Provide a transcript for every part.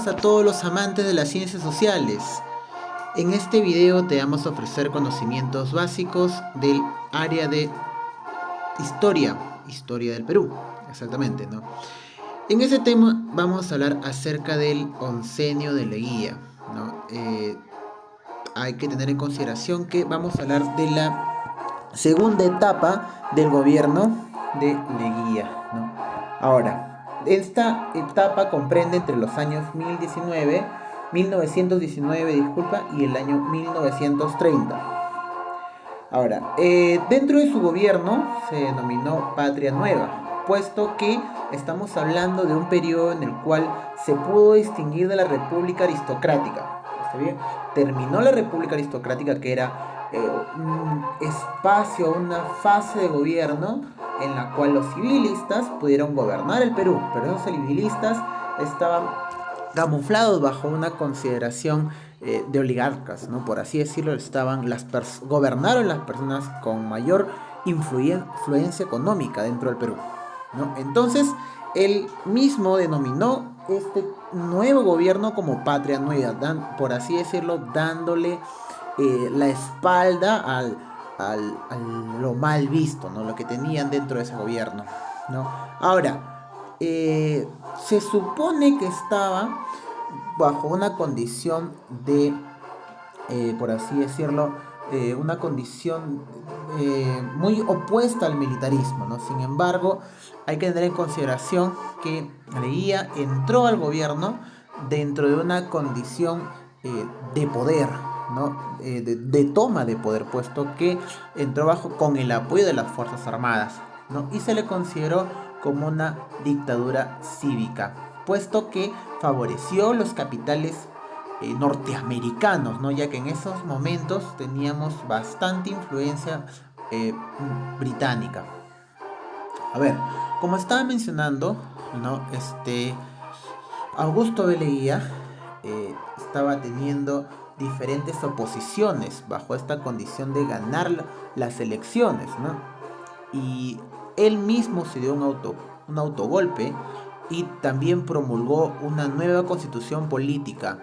bienvenidos a todos los amantes de las ciencias sociales. En este video te vamos a ofrecer conocimientos básicos del área de historia del Perú, exactamente, ¿no? En ese tema vamos a hablar acerca del oncenio de Leguía, ¿no? Hay que tener en consideración que vamos a hablar de la segunda etapa del gobierno de Leguía, ¿no? Ahora, esta etapa comprende entre los años 1919, y el año 1930. Ahora, dentro de su gobierno se denominó Patria Nueva, puesto que estamos hablando de un periodo en el cual se pudo distinguir de la República Aristocrática. ¿Está bien? Terminó la República Aristocrática, que era un espacio, una fase de gobierno en la cual los civilistas pudieron gobernar el Perú, pero esos civilistas estaban camuflados bajo una consideración de oligarcas, ¿no? Por así decirlo, gobernaron las personas con mayor influencia económica dentro del Perú, ¿no? Entonces, él mismo denominó este nuevo gobierno como Patria Nueva, por así decirlo, dándole la espalda a lo mal visto, ¿no? Lo que tenían dentro de ese gobierno, ¿no? Ahora, se supone que estaba bajo una condición de, por así decirlo, una condición muy opuesta al militarismo, ¿no? Sin embargo, hay que tener en consideración que Leguía entró al gobierno dentro de una condición de poder, ¿no? De toma de poder, puesto que entró con el apoyo de las Fuerzas Armadas, ¿no? Y se le consideró como una dictadura cívica, puesto que favoreció los capitales norteamericanos, ¿no? Ya que en esos momentos teníamos bastante influencia británica. A ver, como estaba mencionando, ¿no? Augusto B. Leguía estaba teniendo diferentes oposiciones bajo esta condición de ganar las elecciones, ¿no? Y él mismo se dio un autogolpe y también promulgó una nueva constitución política.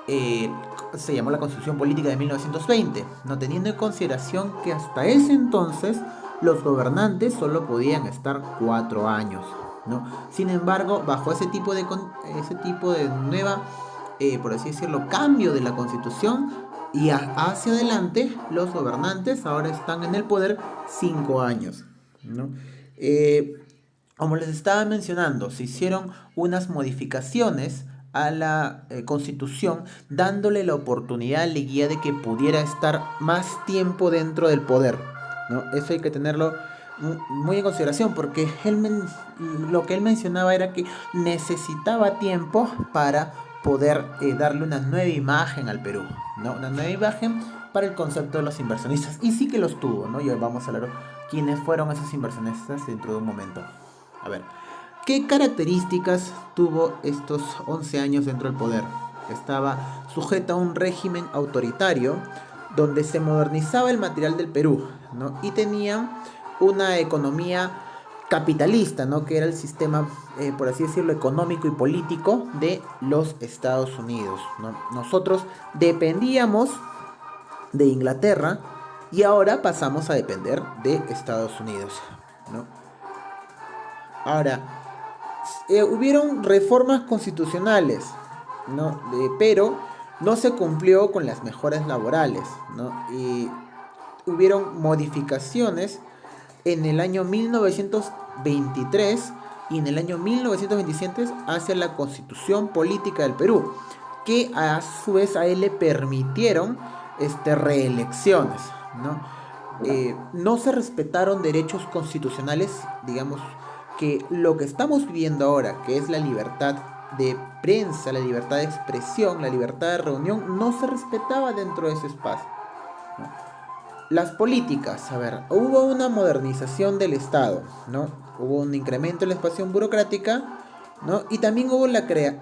Se llamó la Constitución Política de 1920, no teniendo en consideración que hasta ese entonces los gobernantes solo podían estar 4 años, ¿no? Sin embargo, bajo ese tipo de nueva, por así decirlo, cambio de la Constitución, y hacia adelante los gobernantes ahora están en el poder 5 años, ¿no? Como les estaba mencionando, se hicieron unas modificaciones a la Constitución, dándole la oportunidad a Leguía de que pudiera estar más tiempo dentro del poder, ¿no? Eso hay que tenerlo muy en consideración, porque lo que él mencionaba era que necesitaba tiempo para poder darle una nueva imagen al Perú, ¿no? Una nueva imagen para el concepto de los inversionistas. Y sí que los tuvo, ¿no? Y hoy vamos a hablar quiénes fueron esos inversionistas dentro de un momento. A ver, ¿qué características tuvo estos 11 años dentro del poder? Estaba sujeta a un régimen autoritario donde se modernizaba el material del Perú, ¿no? Y tenía una economía capitalista, ¿no? Que era el sistema, por así decirlo, económico y político de los Estados Unidos, ¿no? Nosotros dependíamos de Inglaterra y ahora pasamos a depender de Estados Unidos, ¿no? Ahora, hubieron reformas constitucionales, ¿no? Pero no se cumplió con las mejoras laborales, ¿no? Y hubieron modificaciones en el año 1923 y en el año 1927 hacia la Constitución Política del Perú, que a su vez a él le permitieron reelecciones, ¿no? No se respetaron derechos constitucionales, digamos que lo que estamos viviendo ahora, que es la libertad de prensa, la libertad de expresión, la libertad de reunión, no se respetaba dentro de ese espacio, ¿no? Las políticas, a ver, hubo una modernización del Estado, ¿no? Hubo un incremento en la expansión burocrática, ¿no? Y también hubo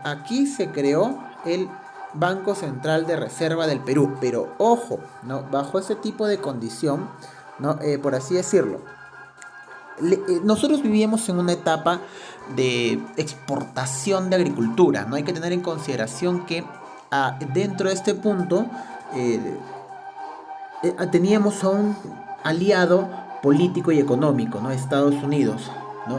aquí se creó el Banco Central de Reserva del Perú, pero ojo, ¿no? Bajo ese tipo de condición, ¿no? Por así decirlo, nosotros vivíamos en una etapa de exportación de agricultura, ¿no? Hay que tener en consideración que dentro de este punto eh, teníamos a un aliado político y económico, ¿no? Estados Unidos, ¿no?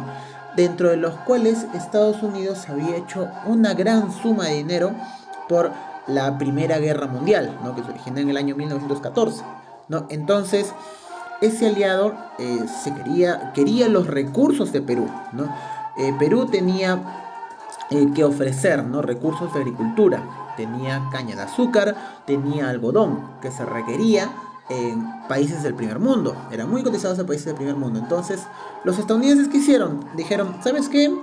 Dentro de los cuales Estados Unidos había hecho una gran suma de dinero por la Primera Guerra Mundial, ¿no? Que se originó en el año 1914, ¿no? Entonces, ese aliado quería los recursos de Perú, ¿no? Perú tenía que ofrecer, ¿no? Recursos de agricultura, tenía caña de azúcar, tenía algodón que se requería en países del primer mundo, eran muy cotizados en países del primer mundo. Entonces los estadounidenses, ¿qué hicieron? Dijeron, ¿sabes qué?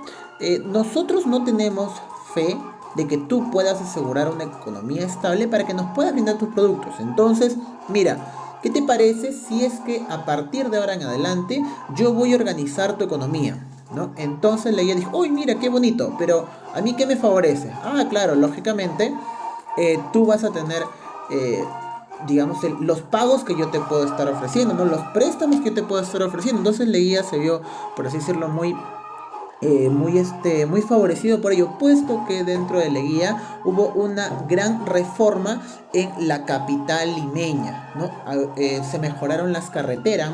Nosotros no tenemos fe de que tú puedas asegurar una economía estable para que nos puedas brindar tus productos. Entonces, mira, ¿qué te parece si es que a partir de ahora en adelante yo voy a organizar tu economía? ¿No? Entonces la guía dijo, uy, mira, qué bonito, pero ¿a mí qué me favorece? Ah, claro, lógicamente, tú vas a tener, eh, digamos, los pagos que yo te puedo estar ofreciendo, ¿no? Los préstamos que yo te puedo estar ofreciendo. Entonces la guía se vio, por así decirlo, muy favorecido por ello, puesto que dentro de Leguía hubo una gran reforma en la capital limeña, ¿no? Se mejoraron las carreteras,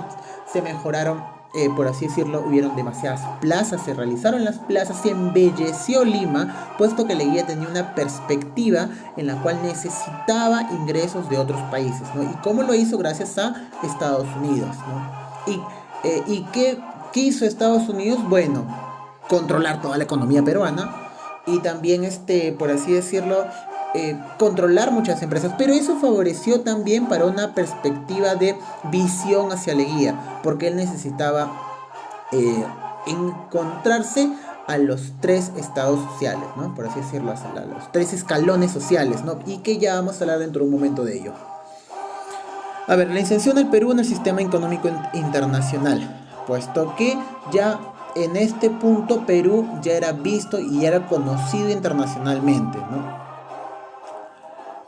se mejoraron, por así decirlo, hubieron demasiadas plazas, se realizaron las plazas, se embelleció Lima, puesto que Leguía tenía una perspectiva en la cual necesitaba ingresos de otros países, ¿no? ¿Y cómo lo hizo? Gracias a Estados Unidos, ¿no? ¿Y qué hizo Estados Unidos? Bueno, controlar toda la economía peruana y también, por así decirlo, controlar muchas empresas, pero eso favoreció también para una perspectiva de visión hacia Leguía, porque él necesitaba eh, encontrarse a los tres estados sociales, ¿no? Por así decirlo, a los tres escalones sociales, ¿no? Y que ya vamos a hablar dentro de un momento de ello. A ver, la inserción del Perú en el sistema económico internacional, puesto que ya en este punto Perú ya era visto y era conocido internacionalmente, ¿no?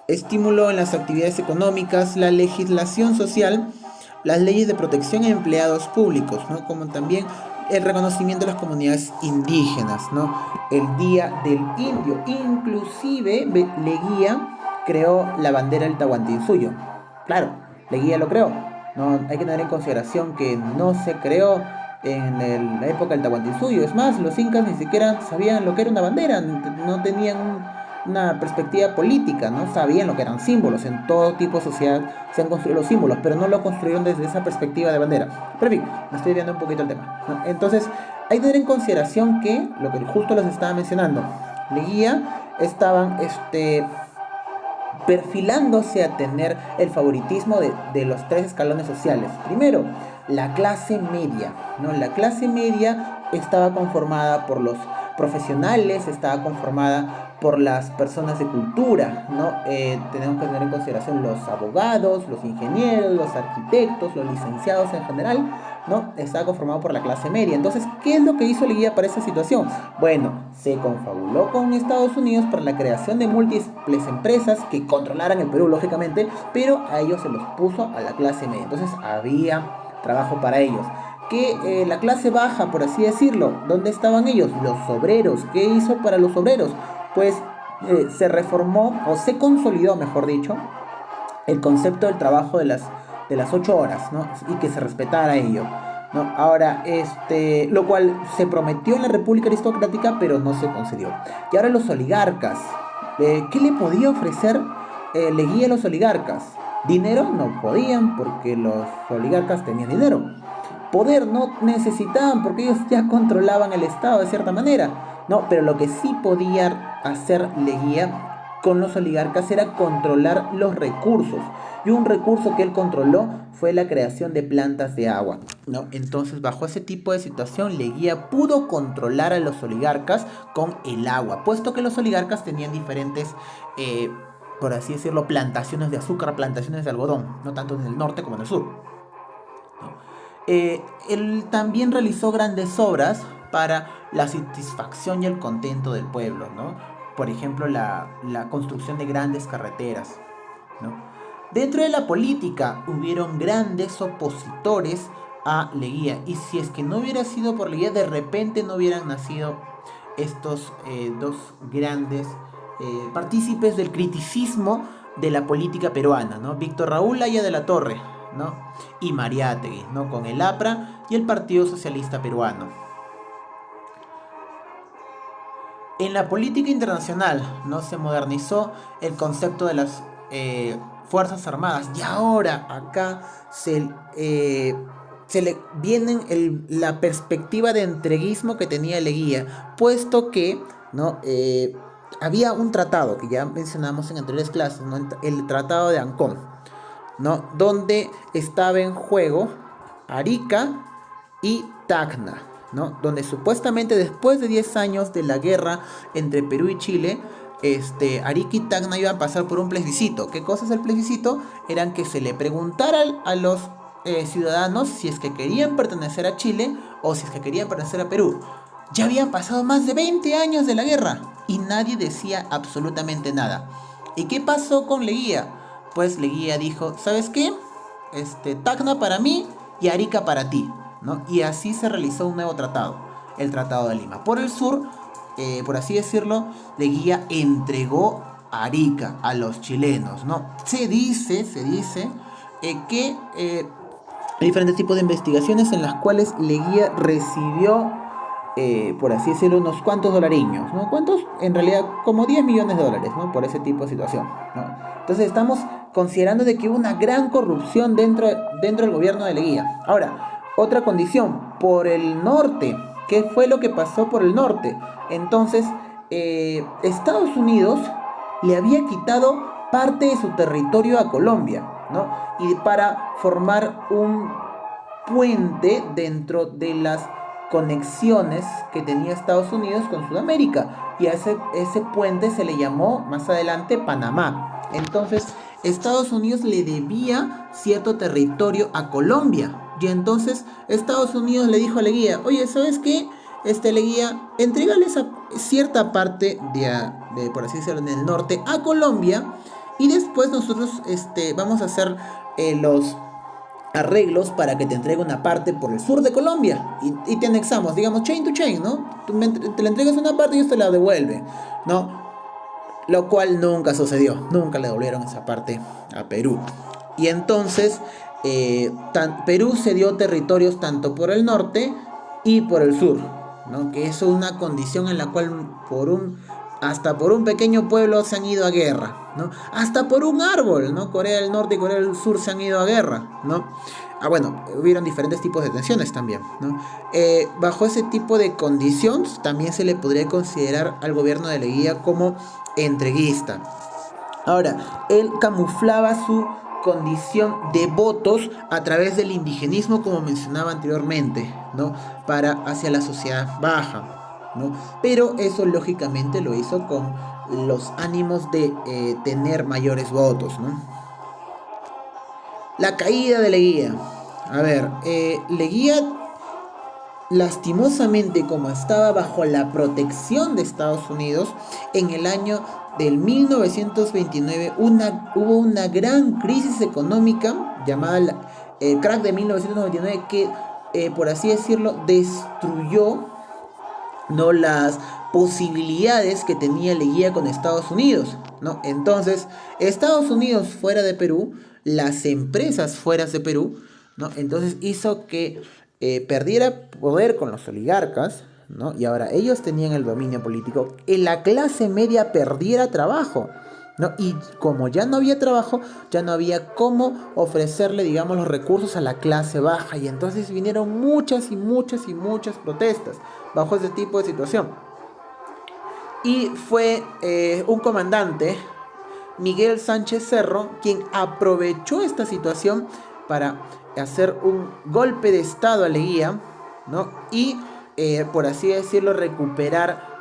Estímulo en las actividades económicas, la legislación social, las leyes de protección a empleados públicos, ¿no? Como también el reconocimiento de las comunidades indígenas, ¿no? El Día del Indio, inclusive Leguía creó la bandera del Tahuantinsuyo. Claro, Leguía lo creó. No hay que tener en consideración que no se creó en la época del Tahuantinsuyo. Es más, los incas ni siquiera sabían lo que era una bandera, no tenían una perspectiva política, ¿no? Sabían lo que eran símbolos. En todo tipo de sociedad se han construido los símbolos, pero no lo construyeron desde esa perspectiva de bandera. Pero en fin, me estoy viendo un poquito el tema, ¿no? Entonces, hay que tener en consideración que, lo que justo les estaba mencionando, Leguía estaban perfilándose a tener el favoritismo de los tres escalones sociales. Primero, la clase media, ¿no? La clase media estaba conformada por los profesionales, estaba conformada por las personas de cultura, ¿no? Tenemos que tener en consideración los abogados, los ingenieros, los arquitectos, los licenciados en general, ¿no? Estaba conformado por la clase media. Entonces, ¿qué es lo que hizo Leguía para esa situación? Bueno, se confabuló con Estados Unidos para la creación de múltiples empresas que controlaran el Perú, lógicamente, pero a ellos se los puso a la clase media. Entonces, había trabajo para ellos. Que la clase baja, por así decirlo, ¿dónde estaban ellos? Los obreros. ¿Qué hizo para los obreros? Pues se reformó, o se consolidó, mejor dicho, el concepto del trabajo de las 8 horas, ¿no? Y que se respetara ello, ¿no? Ahora, lo cual se prometió en la República Aristocrática, pero no se concedió. Y ahora los oligarcas, ¿qué le podía ofrecer Leguía a los oligarcas? Dinero no podían, porque los oligarcas tenían dinero. Poder no necesitaban, porque ellos ya controlaban el Estado de cierta manera, ¿no? Pero lo que sí podía hacer Leguía con los oligarcas era controlar los recursos. Y un recurso que él controló fue la creación de plantas de agua, ¿no? Entonces, bajo ese tipo de situación, Leguía pudo controlar a los oligarcas con el agua, puesto que los oligarcas tenían diferentes, por así decirlo, plantaciones de azúcar, plantaciones de algodón, no tanto en el norte como en el sur, ¿no? Él también realizó grandes obras para la satisfacción y el contento del pueblo, ¿no? Por ejemplo, la construcción de grandes carreteras, ¿no? Dentro de la política hubieron grandes opositores a Leguía. Y si es que no hubiera sido por Leguía, de repente no hubieran nacido estos dos grandes partícipes del criticismo de la política peruana, ¿no? Víctor Raúl Haya de la Torre, ¿no? Y Mariátegui, ¿no? Con el APRA y el Partido Socialista Peruano. En la política internacional, ¿no? Se modernizó el concepto de las Fuerzas Armadas, y ahora acá se le viene la perspectiva de entreguismo que tenía Leguía, puesto que, ¿no? Había un tratado que ya mencionamos en anteriores clases, ¿no? El Tratado de Ancón, ¿no? Donde estaba en juego Arica y Tacna, ¿no? Donde supuestamente después de 10 años de la guerra entre Perú y Chile, Arica y Tacna iban a pasar por un plebiscito. ¿Qué cosa es el plebiscito? Eran que se le preguntara a los ciudadanos si es que querían pertenecer a Chile o si es que querían pertenecer a Perú. Ya habían pasado más de 20 años de la guerra y nadie decía absolutamente nada. ¿Y qué pasó con Leguía? Pues Leguía dijo, ¿sabes qué? Tacna para mí y Arica para ti, ¿no? Y así se realizó un nuevo tratado, el Tratado de Lima. Por el sur, por así decirlo, Leguía entregó Arica a los chilenos, ¿no? Se dice que hay diferentes tipos de investigaciones en las cuales Leguía recibió, por así decirlo, unos cuantos dolariños, ¿no? ¿Cuántos? En realidad, como 10 millones de dólares, ¿no? Por ese tipo de situación, ¿no? Entonces estamos considerando de que hubo una gran corrupción dentro del gobierno de Leguía. Ahora, otra condición, por el norte, ¿qué fue lo que pasó por el norte? Entonces, Estados Unidos le había quitado parte de su territorio a Colombia, ¿no? Y para formar un puente dentro de las conexiones que tenía Estados Unidos con Sudamérica. Y a ese puente se le llamó más adelante Panamá. Entonces, Estados Unidos le debía cierto territorio a Colombia. Y entonces Estados Unidos le dijo a Leguía, oye, ¿sabes qué? Leguía, entrégale esa cierta parte de, por así decirlo, en el norte a Colombia. Y después nosotros vamos a hacer los arreglos para que te entregue una parte por el sur de Colombia y te anexamos, digamos, chain to chain, ¿no? Te le entregas una parte y ellos te la devuelve, ¿no? Lo cual nunca sucedió, nunca le devolvieron esa parte a Perú. Y entonces Perú cedió territorios tanto por el norte y por el sur, ¿no? Que es una condición en la cual hasta por un pequeño pueblo se han ido a guerra, ¿no? Hasta por un árbol, ¿no? Corea del Norte y Corea del Sur se han ido a guerra, ¿no? Bueno, hubieron diferentes tipos de tensiones también, ¿no? Bajo ese tipo de condiciones también se le podría considerar al gobierno de Leguía como entreguista. Ahora, él camuflaba su condición de votos a través del indigenismo, como mencionaba anteriormente, ¿no? Hacia la sociedad baja, ¿no? Pero eso lógicamente lo hizo con los ánimos de tener mayores votos, ¿no? La caída de Leguía. A ver, Leguía, lastimosamente, como estaba bajo la protección de Estados Unidos, en el año del 1929 hubo una gran crisis económica llamada el crack de 1999 que, por así decirlo, destruyó, ¿no?, las posibilidades que tenía Leguía con Estados Unidos, ¿no? Entonces, Estados Unidos fuera de Perú, las empresas fuera de Perú, ¿no? Entonces hizo que perdiera poder con los oligarcas, ¿no? Y ahora ellos tenían el dominio político, y la clase media perdiera trabajo, ¿no? Y como ya no había trabajo, ya no había cómo ofrecerle, digamos, los recursos a la clase baja. Y entonces vinieron muchas protestas bajo ese tipo de situación. Y fue un comandante, Miguel Sánchez Cerro, quien aprovechó esta situación para hacer un golpe de estado a Leguía, ¿no? Y, por así decirlo, recuperar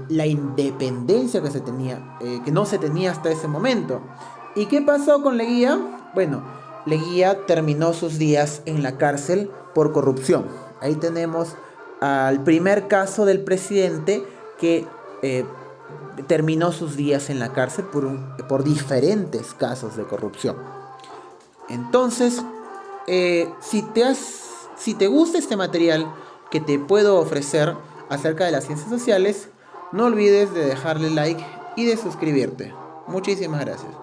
la independencia que se tenía, que no se tenía hasta ese momento. ¿Y qué pasó con Leguía? Bueno, Leguía terminó sus días en la cárcel por corrupción. Ahí tenemos al primer caso del presidente que terminó sus días en la cárcel por diferentes casos de corrupción. Entonces, si te has Si te gusta este material que te puedo ofrecer acerca de las ciencias sociales, no olvides de dejarle like y de suscribirte. Muchísimas gracias.